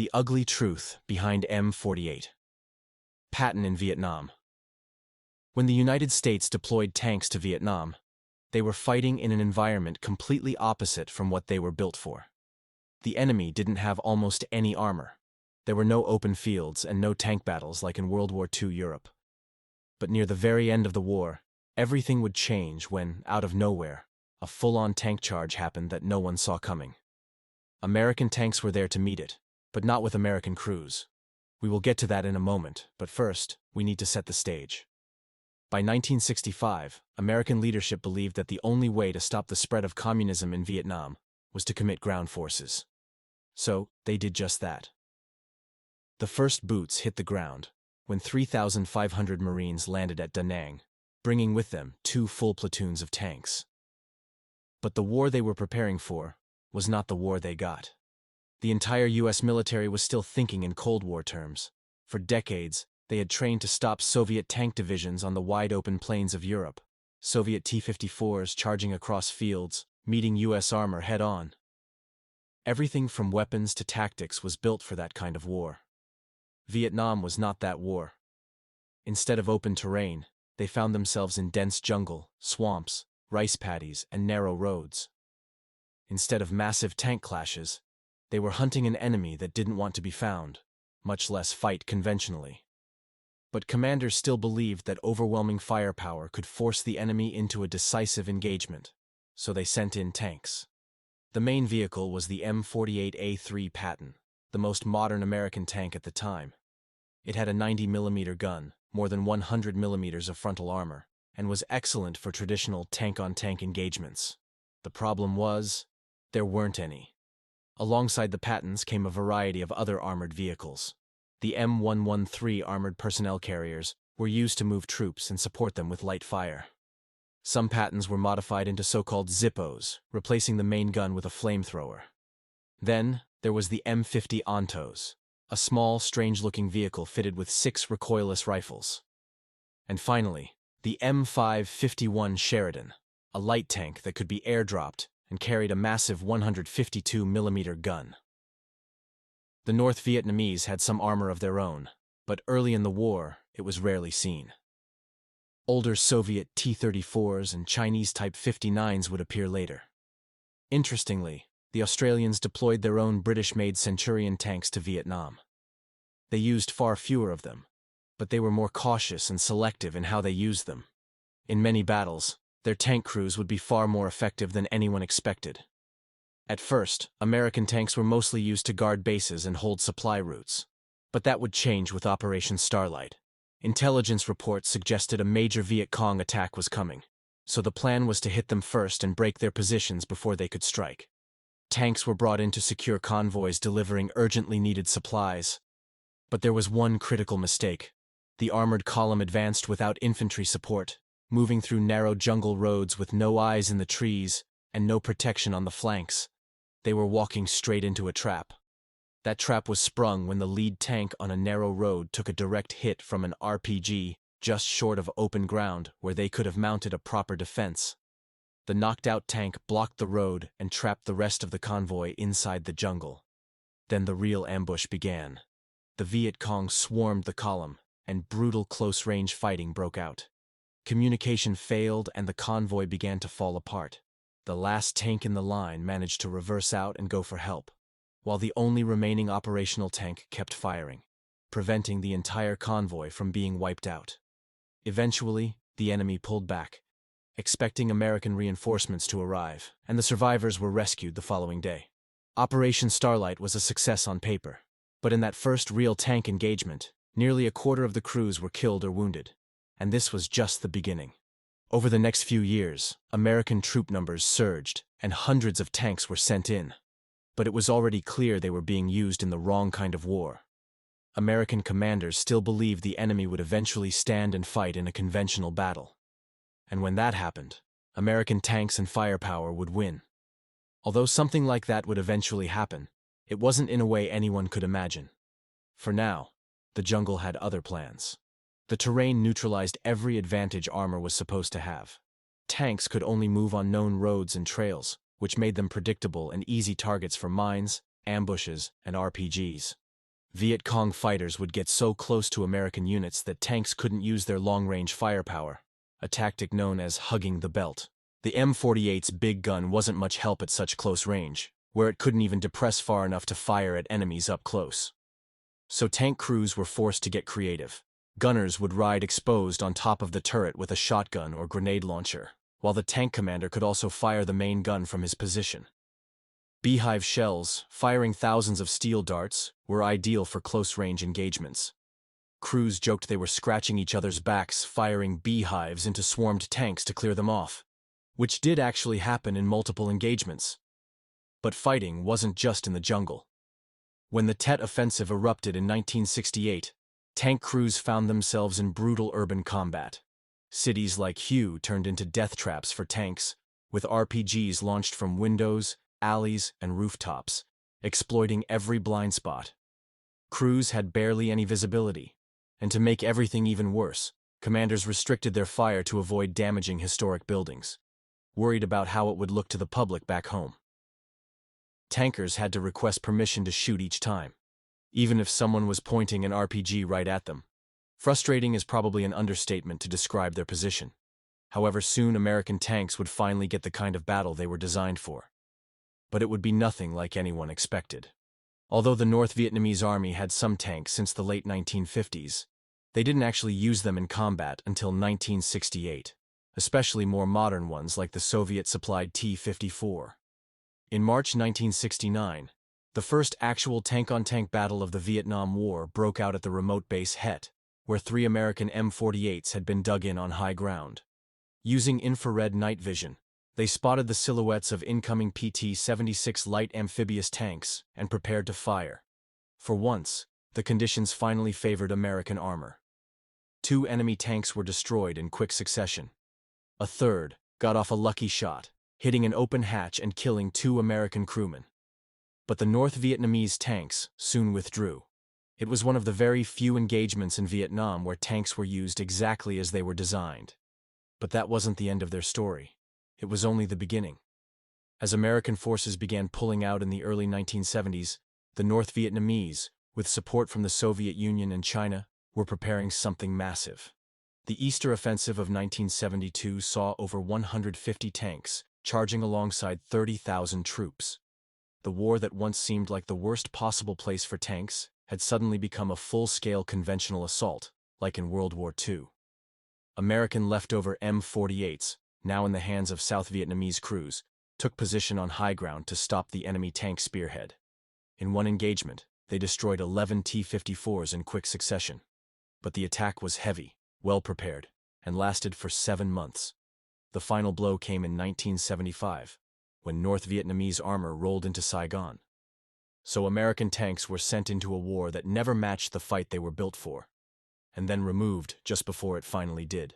The ugly truth behind M48 Patton in Vietnam. When the United States deployed tanks to Vietnam, they were fighting in an environment completely opposite from what they were built for. The enemy didn't have almost any armor. There were no open fields and no tank battles like in World War II Europe. But near the very end of the war, everything would change when, out of nowhere, a full-on tank charge happened that no one saw coming. American tanks were there to meet it, but not with American crews. We will get to that in a moment, but first, we need to set the stage. By 1965, American leadership believed that the only way to stop the spread of communism in Vietnam was to commit ground forces. So, they did just that. The first boots hit the ground when 3,500 Marines landed at Da Nang, bringing with them 2 full platoons of tanks. But the war they were preparing for was not the war they got. The entire U.S. military was still thinking in Cold War terms. For decades, they had trained to stop Soviet tank divisions on the wide-open plains of Europe, Soviet T-54s charging across fields, meeting U.S. armor head-on. Everything from weapons to tactics was built for that kind of war. Vietnam was not that war. Instead of open terrain, they found themselves in dense jungle, swamps, rice paddies, and narrow roads. Instead of massive tank clashes, they were hunting an enemy that didn't want to be found, much less fight conventionally. But commanders still believed that overwhelming firepower could force the enemy into a decisive engagement, so they sent in tanks. The main vehicle was the M48A3 Patton, the most modern American tank at the time. It had a 90mm gun, more than 100mm of frontal armor, and was excellent for traditional tank-on-tank engagements. The problem was, there weren't any. Alongside the Pattons came a variety of other armored vehicles. The M113 armored personnel carriers were used to move troops and support them with light fire. Some Pattons were modified into so-called Zippos, replacing the main gun with a flamethrower. Then, there was the M50 Ontos, a small, strange-looking vehicle fitted with 6 recoilless rifles. And finally, the M551 Sheridan, a light tank that could be airdropped and carried a massive 152mm gun. The North Vietnamese had some armor of their own, but early in the war, it was rarely seen. Older Soviet T-34s and Chinese Type 59s would appear later. Interestingly, the Australians deployed their own British-made Centurion tanks to Vietnam. They used far fewer of them, but they were more cautious and selective in how they used them. In many battles, their tank crews would be far more effective than anyone expected. At first, American tanks were mostly used to guard bases and hold supply routes. But that would change with Operation Starlight. Intelligence reports suggested a major Viet Cong attack was coming, so the plan was to hit them first and break their positions before they could strike. Tanks were brought in to secure convoys delivering urgently needed supplies. But there was one critical mistake. The armored column advanced without infantry support, moving through narrow jungle roads with no eyes in the trees and no protection on the flanks. They were walking straight into a trap. That trap was sprung when the lead tank on a narrow road took a direct hit from an RPG just short of open ground where they could have mounted a proper defense. The knocked-out tank blocked the road and trapped the rest of the convoy inside the jungle. Then the real ambush began. The Viet Cong swarmed the column, and brutal close-range fighting broke out. Communication failed and the convoy began to fall apart. The last tank in the line managed to reverse out and go for help, while the only remaining operational tank kept firing, preventing the entire convoy from being wiped out. Eventually, the enemy pulled back, expecting American reinforcements to arrive, and the survivors were rescued the following day. Operation Starlight was a success on paper, but in that first real tank engagement, nearly a quarter of the crews were killed or wounded, and this was just the beginning. Over the next few years, American troop numbers surged, and hundreds of tanks were sent in. But it was already clear they were being used in the wrong kind of war. American commanders still believed the enemy would eventually stand and fight in a conventional battle. And when that happened, American tanks and firepower would win. Although something like that would eventually happen, it wasn't in a way anyone could imagine. For now, the jungle had other plans. The terrain neutralized every advantage armor was supposed to have. Tanks could only move on known roads and trails, which made them predictable and easy targets for mines, ambushes, and RPGs. Viet Cong fighters would get so close to American units that tanks couldn't use their long-range firepower, a tactic known as hugging the belt. The M48's big gun wasn't much help at such close range, where it couldn't even depress far enough to fire at enemies up close. So tank crews were forced to get creative. Gunners would ride exposed on top of the turret with a shotgun or grenade launcher, while the tank commander could also fire the main gun from his position. Beehive shells, firing thousands of steel darts, were ideal for close-range engagements. Crews joked they were scratching each other's backs, firing beehives into swarmed tanks to clear them off, which did actually happen in multiple engagements. But fighting wasn't just in the jungle. When the Tet Offensive erupted in 1968, tank crews found themselves in brutal urban combat. Cities like Hue turned into death traps for tanks, with RPGs launched from windows, alleys, and rooftops, exploiting every blind spot. Crews had barely any visibility, and to make everything even worse, commanders restricted their fire to avoid damaging historic buildings, worried about how it would look to the public back home. Tankers had to request permission to shoot each time, even if someone was pointing an RPG right at them. Frustrating is probably an understatement to describe their position. However, soon American tanks would finally get the kind of battle they were designed for. But it would be nothing like anyone expected. Although the North Vietnamese army had some tanks since the late 1950s, they didn't actually use them in combat until 1968, especially more modern ones like the Soviet-supplied T-54. In March 1969, the first actual tank-on-tank battle of the Vietnam War broke out at the remote base Het, where 3 American M48s had been dug in on high ground. Using infrared night vision, they spotted the silhouettes of incoming PT-76 light amphibious tanks and prepared to fire. For once, the conditions finally favored American armor. 2 enemy tanks were destroyed in quick succession. A third got off a lucky shot, hitting an open hatch and killing 2 American crewmen. But the North Vietnamese tanks soon withdrew. It was one of the very few engagements in Vietnam where tanks were used exactly as they were designed. But that wasn't the end of their story. It was only the beginning. As American forces began pulling out in the early 1970s, the North Vietnamese, with support from the Soviet Union and China, were preparing something massive. The Easter Offensive of 1972 saw over 150 tanks charging alongside 30,000 troops. The war that once seemed like the worst possible place for tanks had suddenly become a full-scale conventional assault, like in World War II. American leftover M48s, now in the hands of South Vietnamese crews, took position on high ground to stop the enemy tank spearhead. In one engagement, they destroyed 11 T-54s in quick succession. But the attack was heavy, well-prepared, and lasted for 7 months. The final blow came in 1975, when North Vietnamese armor rolled into Saigon. So American tanks were sent into a war that never matched the fight they were built for, and then removed just before it finally did.